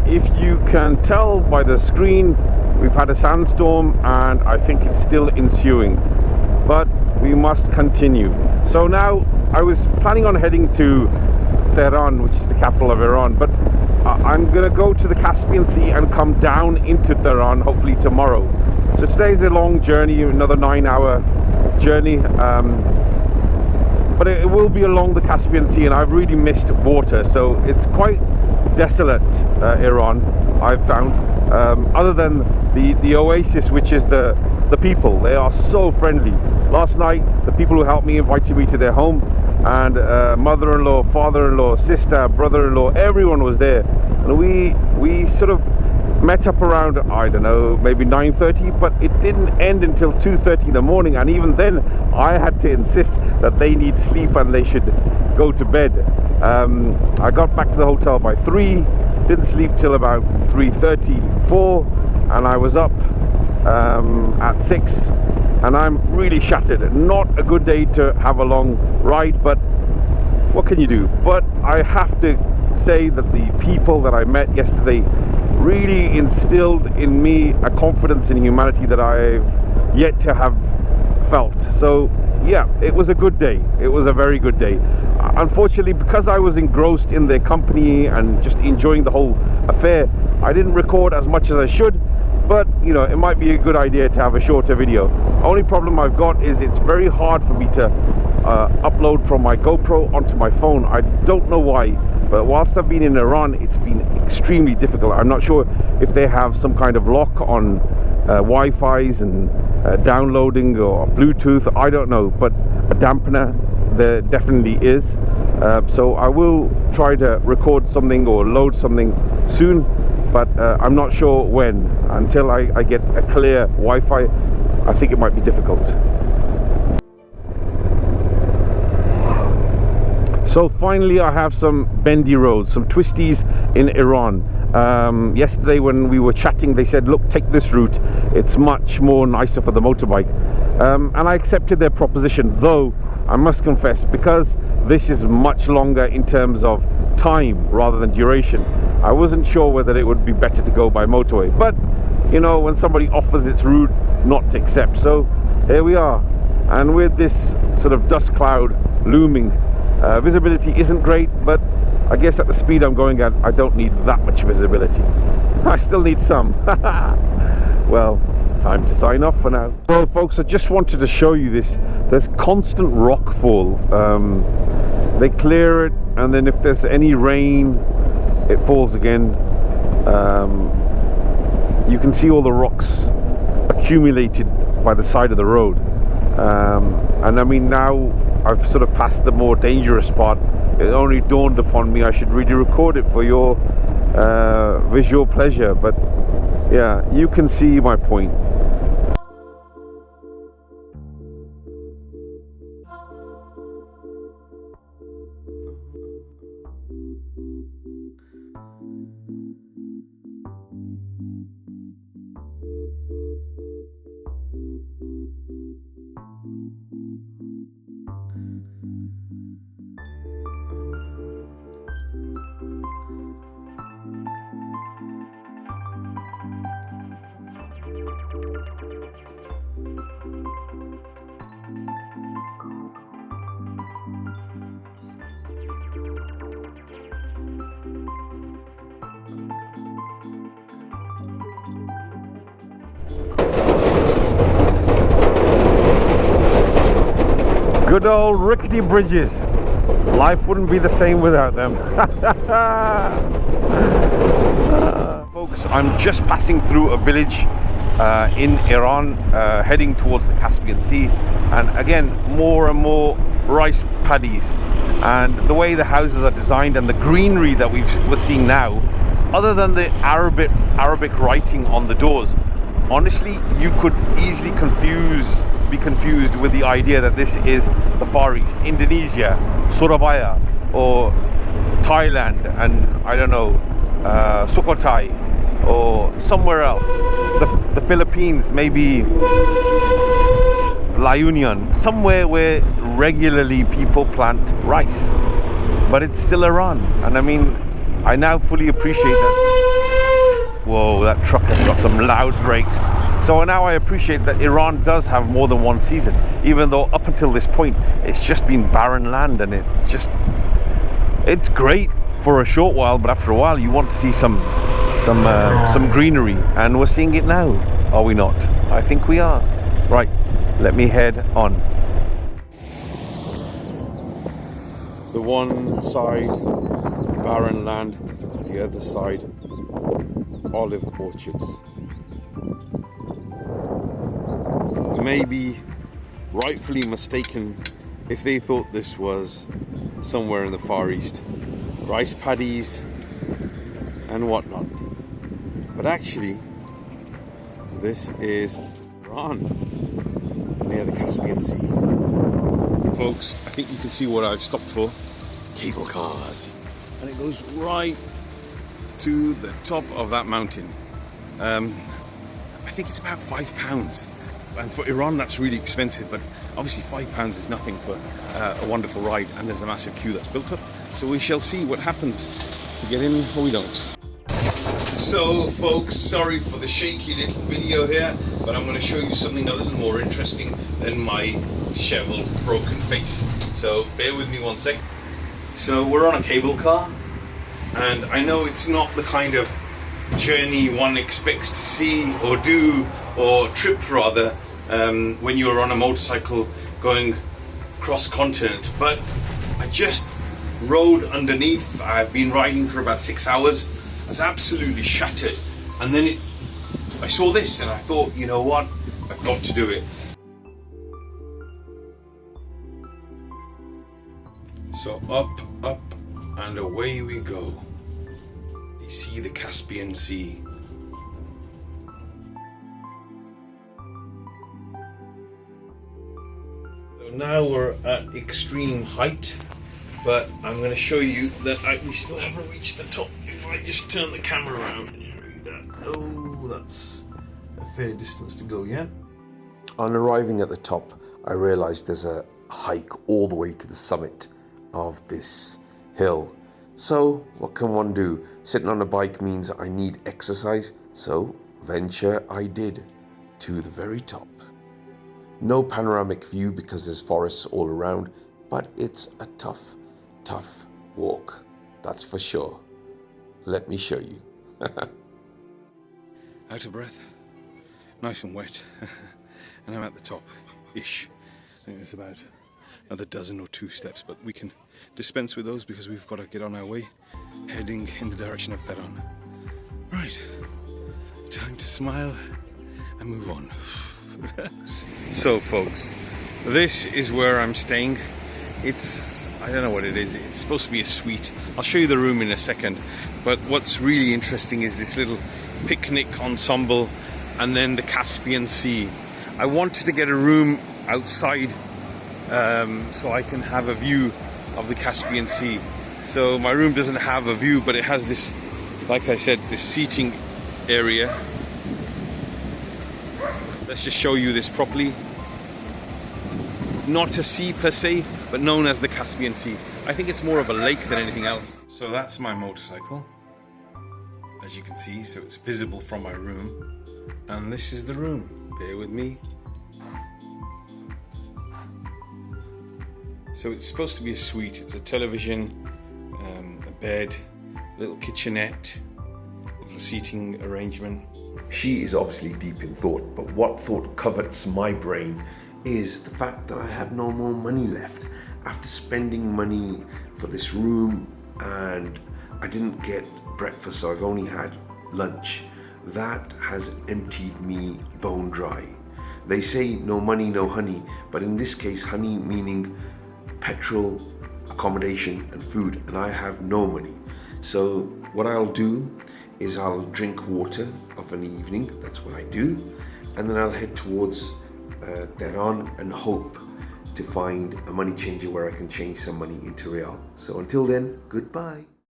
if you can tell by the screen, we've had a sandstorm and I think it's still ensuing, but we must continue. So now I was planning on heading to Tehran, which is the capital of Iran, but I'm gonna go to the Caspian Sea and come down into Tehran hopefully tomorrow. So today's a long journey, another 9-hour journey, but it will be along the Caspian Sea, and I've really missed water, so it's quite desolate, Iran, I've found, other than the oasis, which is the people. They are so friendly. Last night the people who helped me invited me to their home, and mother-in-law, father-in-law, sister, brother-in-law, everyone was there, and we sort of met up around, I don't know, maybe 9:30, but it didn't end until 2:30 in the morning, and even then I had to insist that they need sleep and they should go to bed. I got back to the hotel by 3, didn't sleep till about 3:30, 4, and I was up at 6, and I'm really shattered. Not a good day to have a long ride, but what can you do? But I have to say that the people that I met yesterday really instilled in me a confidence in humanity that I've yet to have felt. So yeah, it was a good day. It was a very good day. Unfortunately, because I was engrossed in their company and just enjoying the whole affair, I didn't record as much as I should, but you know, it might be a good idea to have a shorter video. Only problem I've got is it's very hard for me to upload from my GoPro onto my phone. I don't know why, but whilst I've been in Iran, it's been extremely difficult. I'm not sure if they have some kind of lock on Wi-Fi's and downloading or Bluetooth, I don't know, but a dampener there definitely is. So I will try to record something or load something soon, but I'm not sure when. Until I get a clear Wi-Fi, I think it might be difficult. So finally I have some bendy roads, some twisties in Iran. Yesterday when we were chatting, they said, look, take this route, it's much more nicer for the motorbike, and I accepted their proposition, though I must confess, because this is much longer in terms of time rather than duration, I wasn't sure whether it would be better to go by motorway. But you know, when somebody offers its route, not to accept. So here we are, and with this sort of dust cloud looming, visibility isn't great, but I guess at the speed I'm going at, I don't need that much visibility. I still need some. Well, time to sign off for now. Well folks, I just wanted to show you this. There's constant rockfall. They clear it, and then if there's any rain, it falls again. You can see all the rocks accumulated by the side of the road. And I mean, now I've sort of passed the more dangerous part. It only dawned upon me I should really record it for your visual pleasure, but yeah, you can see my point. Good old rickety bridges. Life wouldn't be the same without them. Folks, I'm just passing through a village in Iran, heading towards the Caspian Sea, and again, more and more rice paddies. And the way the houses are designed and the greenery that we're seeing now, other than the Arabic writing on the doors, honestly, you could easily be confused with the idea that this is the Far East, Indonesia, Surabaya, or Thailand, and I don't know, Sukhothai, or somewhere else. The Philippines, maybe La Union, somewhere where regularly people plant rice. But it's still Iran, and I mean, I now fully appreciate that Whoa, that truck has got some loud brakes. So now I appreciate that Iran does have more than one season, even though up until this point it's just been barren land, and it's great for a short while, but after a while you want to see some greenery, and we're seeing it now, are we not? I think we are. Right, let me head on. The one side barren land, the other side olive orchards. Maybe rightfully mistaken if they thought this was somewhere in the Far East, rice paddies and whatnot, but actually this is Iran, near the Caspian Sea. Folks, I think you can see what I've stopped for. Cable cars, and it goes right to the top of that mountain. I think it's about £5, and for Iran that's really expensive, but obviously £5 is nothing for a wonderful ride, and there's a massive queue that's built up, so we shall see what happens. We get in or we don't. So folks, sorry for the shaky little video here, but I'm going to show you something a little more interesting than my disheveled, broken face. So bear with me one sec. So we're on a cable car, and I know it's not the kind of journey one expects to see or do, or trip rather, when you're on a motorcycle going cross-continent, but I just rode underneath. I've been riding for about 6 hours. I was absolutely shattered, and then I saw this and I thought, you know what, I've got to do it. So up and away we go. You see the Caspian Sea. So now we're at extreme height, but I'm going to show you that we still haven't reached the top. If I just turn the camera around and you read that. Oh, that's a fair distance to go yet. On arriving at the top, I realized there's a hike all the way to the summit of this hill. So what can one do? Sitting on a bike means I need exercise, so venture I did to the very top. No panoramic view because there's forests all around, but it's a tough walk, that's for sure. Let me show you. Out of breath, nice and wet, and I'm at the top-ish. I think there's about another dozen or two steps, but we can dispense with those because we've got to get on our way, heading in the direction of Tehran. Right, time to smile and move on. So folks, this is where I'm staying. I don't know what it is. It's supposed to be a suite. I'll show you the room in a second. But what's really interesting is this little picnic ensemble and then the Caspian Sea. I wanted to get a room outside so I can have a view of the Caspian Sea. So my room doesn't have a view, but it has this, like I said, this seating area. Let's just show you this properly. Not a sea per se, but known as the Caspian Sea. I think it's more of a lake than anything else. So that's my motorcycle, as you can see, so it's visible from my room. And this is the room, bear with me. So it's supposed to be a suite. It's a television, a bed, a little kitchenette, a little seating arrangement. She is obviously deep in thought, but what thought covets my brain is the fact that I have no more money left. After spending money for this room, and I didn't get breakfast, so I've only had lunch. That has emptied me bone dry. They say no money, no honey, but in this case, honey meaning petrol, accommodation and food, and I have no money. So what I'll do is I'll drink water of an evening, that's what I do, and then I'll head towards Tehran and hope to find a money changer where I can change some money into Real. So until then, goodbye.